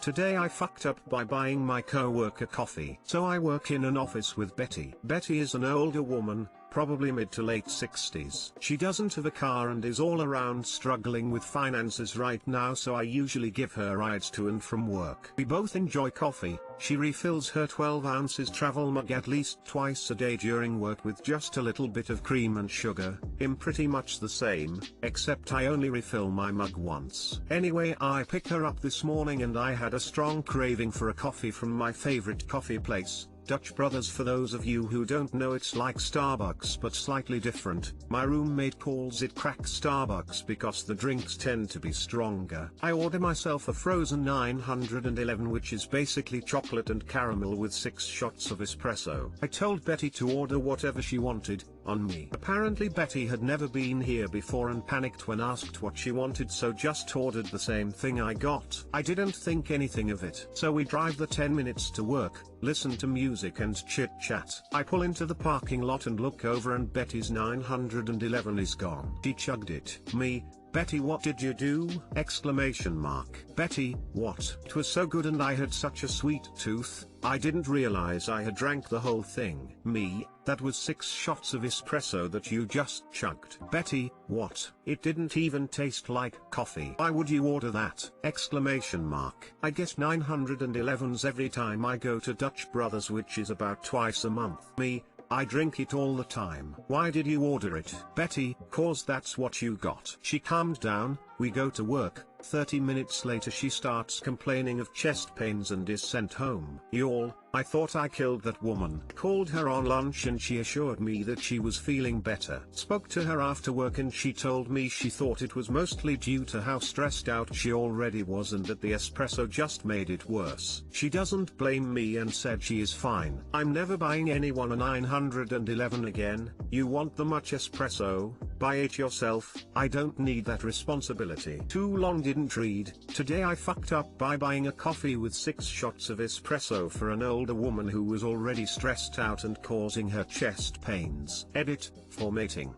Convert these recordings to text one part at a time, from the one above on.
Today I fucked up by buying my coworker coffee. So I work in an office with Betty. Betty is an older woman, probably mid to late 60s. She doesn't have a car and is all around struggling with finances right now, so I usually give her rides to and from work. We both enjoy coffee. She refills her 12 ounces travel mug at least twice a day during work with just a little bit of cream and sugar. I'm pretty much the same, except I only refill my mug once. Anyway, I picked her up this morning and I had a strong craving for a coffee from my favorite coffee place, Dutch Brothers. For those of you who don't know, it's like Starbucks but slightly different. My roommate calls it crack Starbucks because the drinks tend to be stronger. I order myself a frozen 911, which is basically chocolate and caramel with 6 shots of espresso. I told Betty to order whatever she wanted, on me. Apparently Betty had never been here before and panicked when asked what she wanted, so just ordered the same thing I got. I didn't think anything of it. So we drive the 10 minutes to work, listen to music and chit chat. I pull into the parking lot and look over and Betty's 911 is gone. She chugged it. Me: Betty, what did you do? Exclamation mark. Betty: what? It was so good and I had such a sweet tooth, I didn't realize I had drank the whole thing. Me: that was 6 shots of espresso that you just chugged. Betty: what? It didn't even taste like coffee. Why would you order that? Exclamation mark. I get 911s every time I go to Dutch Brothers, which is about twice a month. Me: I drink it all the time. Why did you order it? Betty: 'cause that's what you got. She calmed down. We go to work. 30 minutes later she starts complaining of chest pains and is sent home. Y'all, I thought I killed that woman. Called her on lunch and she assured me that she was feeling better. Spoke to her after work and she told me she thought it was mostly due to how stressed out she already was and that the espresso just made it worse. She doesn't blame me and said she is fine. I'm never buying anyone a 911 again. You want the much espresso? Buy it yourself. I don't need that responsibility. Too long didn't read. Today I fucked up by buying a coffee with 6 shots of espresso for an older woman who was already stressed out and causing her chest pains. Edit, formatting.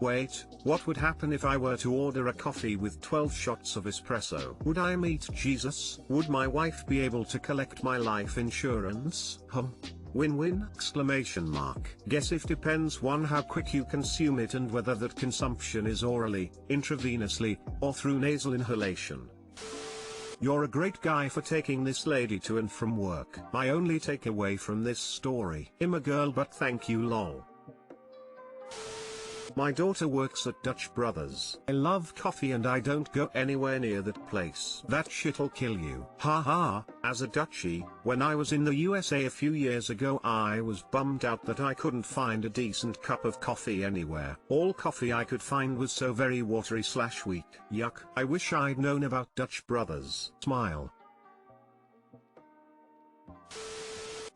Wait, what would happen if I were to order a coffee with 12 shots of espresso? Would I meet Jesus? Would my wife be able to collect my life insurance? Win-win? Exclamation mark. Guess if depends on how quick you consume it and whether that consumption is orally, intravenously, or through nasal inhalation. You're a great guy for taking this lady to and from work. My only takeaway from this story: I'm a girl but thank you lol. My daughter works at Dutch Brothers. I love coffee and I don't go anywhere near that place. That shit'll kill you. Haha. As a Dutchie, when I was in the USA a few years ago, I was bummed out that I couldn't find a decent cup of coffee anywhere. All coffee I could find was so very watery/weak. Yuck. I wish I'd known about Dutch Brothers. Smile.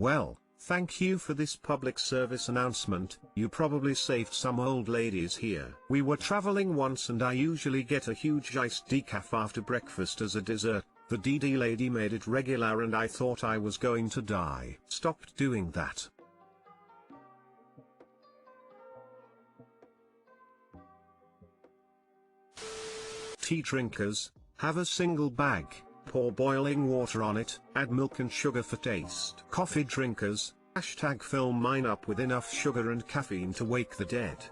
Well, thank you for this public service announcement. You probably saved some old ladies here. We were traveling once and I usually get a huge iced decaf after breakfast as a dessert. The DD lady made it regular and I thought I was going to die. Stopped doing that. Tea drinkers, have a single bag. Pour boiling water on it, add milk and sugar for taste. Coffee drinkers, #fill mine up with enough sugar and caffeine to wake the dead.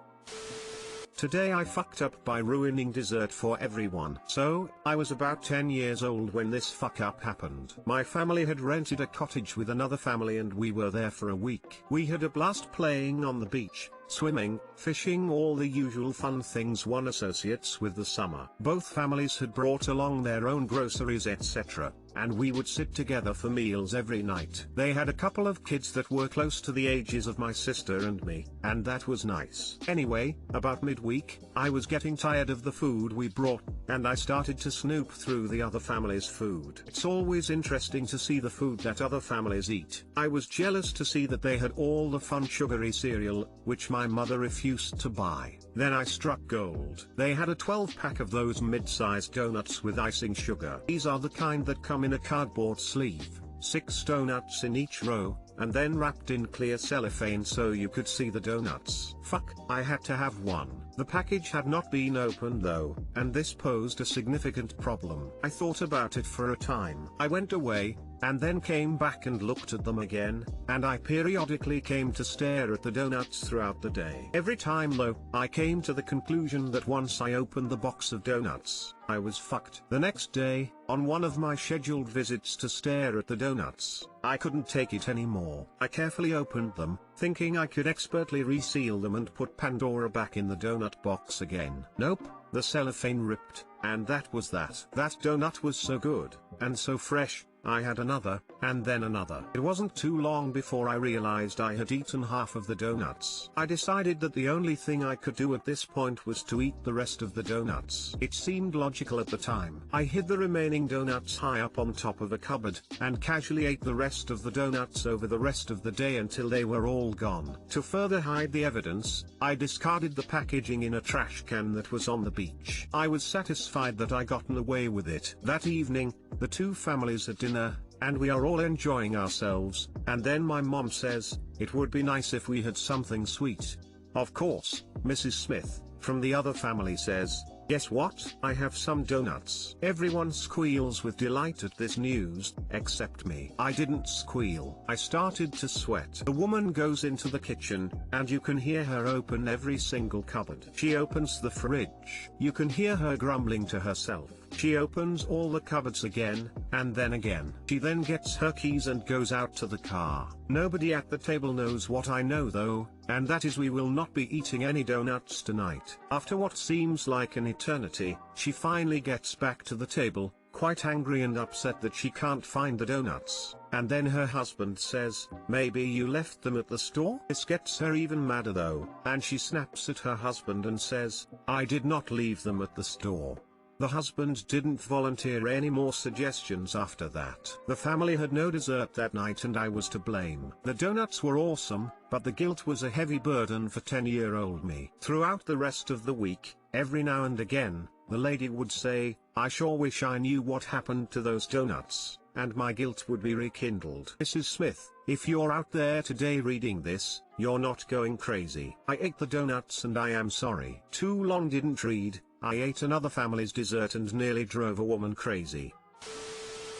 Today I fucked up by ruining dessert for everyone. So, I was about 10 years old when this fuck up happened. My family had rented a cottage with another family and we were there for a week. We had a blast playing on the beach, swimming, fishing, all the usual fun things one associates with the summer. Both families had brought along their own groceries, etc., and we would sit together for meals every night. They had a couple of kids that were close to the ages of my sister and me, and that was nice. Anyway, about midweek, I was getting tired of the food we brought, and I started to snoop through the other family's food. It's always interesting to see the food that other families eat. I was jealous to see that they had all the fun sugary cereal, which my mother refused to buy. Then I struck gold. They had a 12-pack of those mid-sized donuts with icing sugar. These are the kind that come in a cardboard sleeve, 6 donuts in each row, and then wrapped in clear cellophane so you could see the donuts. Fuck, I had to have one. The package had not been opened though, and this posed a significant problem. I thought about it for a time. I went away, and then came back and looked at them again, and I periodically came to stare at the donuts throughout the day. Every time though, I came to the conclusion that once I opened the box of donuts, I was fucked. The next day, on one of my scheduled visits to stare at the donuts, I couldn't take it anymore. I carefully opened them, thinking I could expertly reseal them and put Pandora back in the donut box again. Nope, the cellophane ripped, and that was that. That donut was so good, and so fresh, I had another, and then another. It wasn't too long before I realized I had eaten half of the donuts. I decided that the only thing I could do at this point was to eat the rest of the donuts. It seemed logical at the time. I hid the remaining donuts high up on top of a cupboard, and casually ate the rest of the donuts over the rest of the day until they were all gone. To further hide the evidence, I discarded the packaging in a trash can that was on the beach. I was satisfied that I gotten away with it. That evening, the two families at dinner, and we are all enjoying ourselves, and then my mom says, "It would be nice if we had something sweet." Of course, Mrs. Smith, from the other family says, "Guess what? I have some donuts." Everyone squeals with delight at this news, except me. I didn't squeal. I started to sweat. The woman goes into the kitchen, and you can hear her open every single cupboard. She opens the fridge. You can hear her grumbling to herself. She opens all the cupboards again, and then again. She then gets her keys and goes out to the car. Nobody at the table knows what I know though, and that is we will not be eating any donuts tonight. After what seems like an eternity, she finally gets back to the table, quite angry and upset that she can't find the donuts, and then her husband says, "Maybe you left them at the store?" This gets her even madder though, and she snaps at her husband and says, "I did not leave them at the store." The husband didn't volunteer any more suggestions after that. The family had no dessert that night and I was to blame. The donuts were awesome, but the guilt was a heavy burden for 10-year-old me. Throughout the rest of the week, every now and again, the lady would say, "I sure wish I knew what happened to those donuts," and my guilt would be rekindled. Mrs. Smith, if you're out there today reading this, you're not going crazy. I ate the donuts and I am sorry. Too long didn't read. I ate another family's dessert and nearly drove a woman crazy.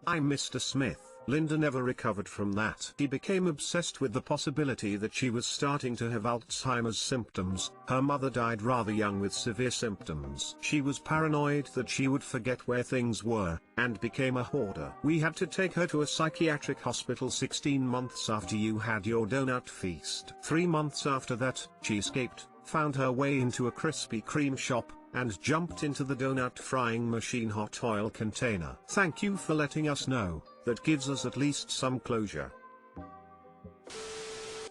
I'm Mr. Smith. Linda never recovered from that. She became obsessed with the possibility that she was starting to have Alzheimer's symptoms. Her mother died rather young with severe symptoms. She was paranoid that she would forget where things were, and became a hoarder. We had to take her to a psychiatric hospital 16 months after you had your donut feast. 3 months after that, she escaped, found her way into a Krispy Kreme shop, and jumped into the donut frying machine hot oil container. Thank you for letting us know. That gives us at least some closure.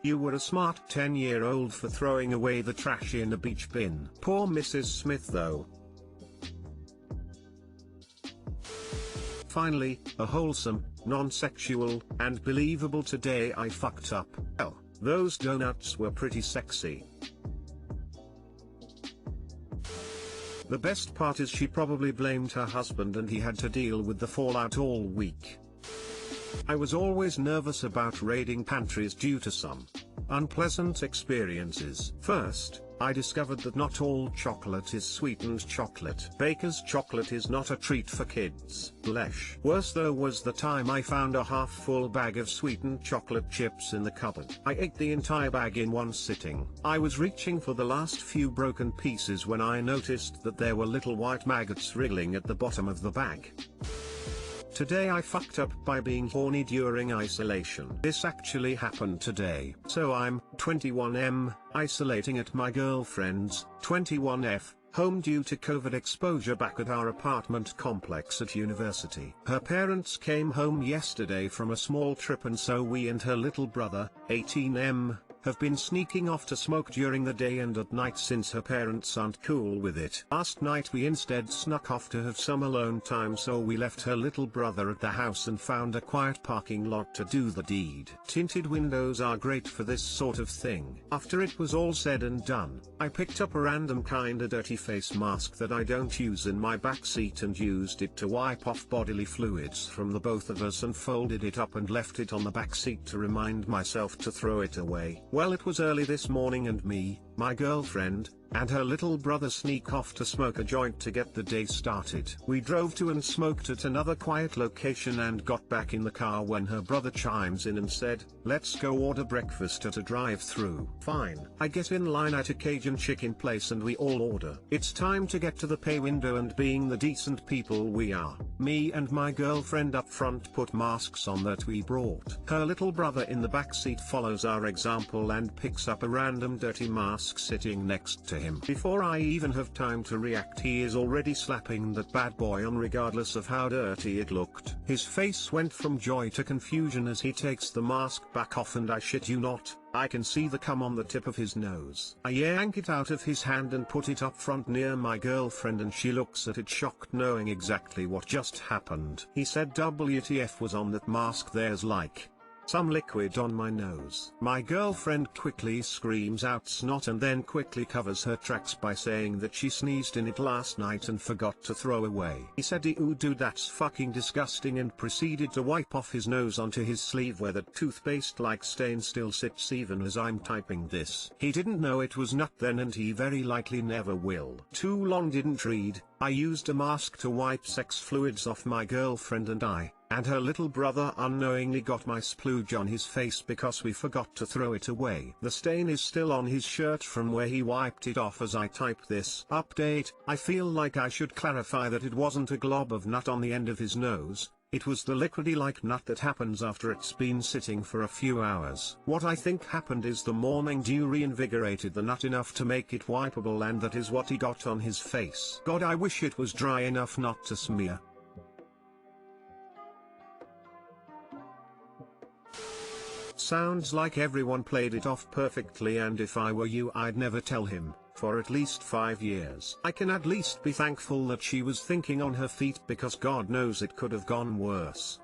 You were a smart 10-year-old for throwing away the trash in a beach bin. Poor Mrs. Smith though. Finally, a wholesome, non-sexual, and believable today I fucked up. Well, those donuts were pretty sexy. The best part is she probably blamed her husband and he had to deal with the fallout all week. I was always nervous about raiding pantries due to some unpleasant experiences. First, I discovered that not all chocolate is sweetened chocolate. Baker's chocolate is not a treat for kids. Blech. Worse though was the time I found a half-full bag of sweetened chocolate chips in the cupboard. I ate the entire bag in one sitting. I was reaching for the last few broken pieces when I noticed that there were little white maggots wriggling at the bottom of the bag. Today I fucked up by being horny during isolation. This actually happened today. So I'm 21M, isolating at my girlfriend's 21F home due to COVID exposure back at our apartment complex at university. Her parents came home yesterday from a small trip and so we and her little brother, 18M, have been sneaking off to smoke during the day and at night since her parents aren't cool with it. Last night we instead snuck off to have some alone time so we left her little brother at the house and found a quiet parking lot to do the deed. Tinted windows are great for this sort of thing. After it was all said and done, I picked up a random kinda dirty face mask that I don't use in my backseat and used it to wipe off bodily fluids from the both of us and folded it up and left it on the backseat to remind myself to throw it away. Well, it was early this morning and me, My girlfriend and her little brother sneak off to smoke a joint to get the day started. We drove to and smoked at another quiet location and got back in the car when her brother chimes in and said, "Let's go order breakfast at a drive-thru." Fine. I get in line at a Cajun chicken place and we all order. It's time to get to the pay window, and being the decent people we are, me and my girlfriend up front put masks on that we brought. Her little brother in the back seat follows our example and picks up a random dirty mask sitting next to him. Before I even have time to react, he is already slapping that bad boy on regardless of how dirty it looked. His face went from joy to confusion as he takes the mask back off, and I shit you not, I can see the cum on the tip of his nose. I yank it out of his hand and put it up front near my girlfriend, and she looks at it shocked, knowing exactly what just happened. He said WTF was on that mask, there's like some liquid on my nose. My girlfriend quickly screams out snot and then quickly covers her tracks by saying that she sneezed in it last night and forgot to throw away. He said, "Ew dude, that's fucking disgusting," and proceeded to wipe off his nose onto his sleeve where the toothpaste-like stain still sits even as I'm typing this. He didn't know it was nut then, and he very likely never will. Too long didn't read. I used a mask to wipe sex fluids off my girlfriend, and her little brother unknowingly got my splooge on his face because we forgot to throw it away. The stain is still on his shirt from where he wiped it off as I type this. Update: I feel like I should clarify that it wasn't a glob of nut on the end of his nose. It was the liquidy-like nut that happens after it's been sitting for a few hours. What I think happened is the morning dew reinvigorated the nut enough to make it wipeable, and that is what he got on his face. God, I wish it was dry enough not to smear. Sounds like everyone played it off perfectly, and if I were you, I'd never tell him, for at least 5 years. I can at least be thankful that she was thinking on her feet, because God knows it could have gone worse.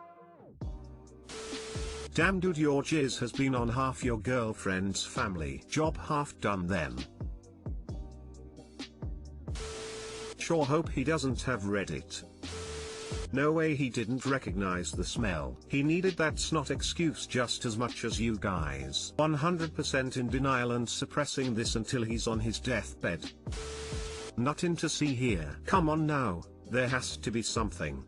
Damn dude, your jizz has been on half your girlfriend's family. Job half done then. Sure hope he doesn't have Reddit. No way he didn't recognize the smell. He needed that snot excuse just as much as you guys. 100% in denial and suppressing this until he's on his deathbed. Nothing to see here. Come on now, there has to be something.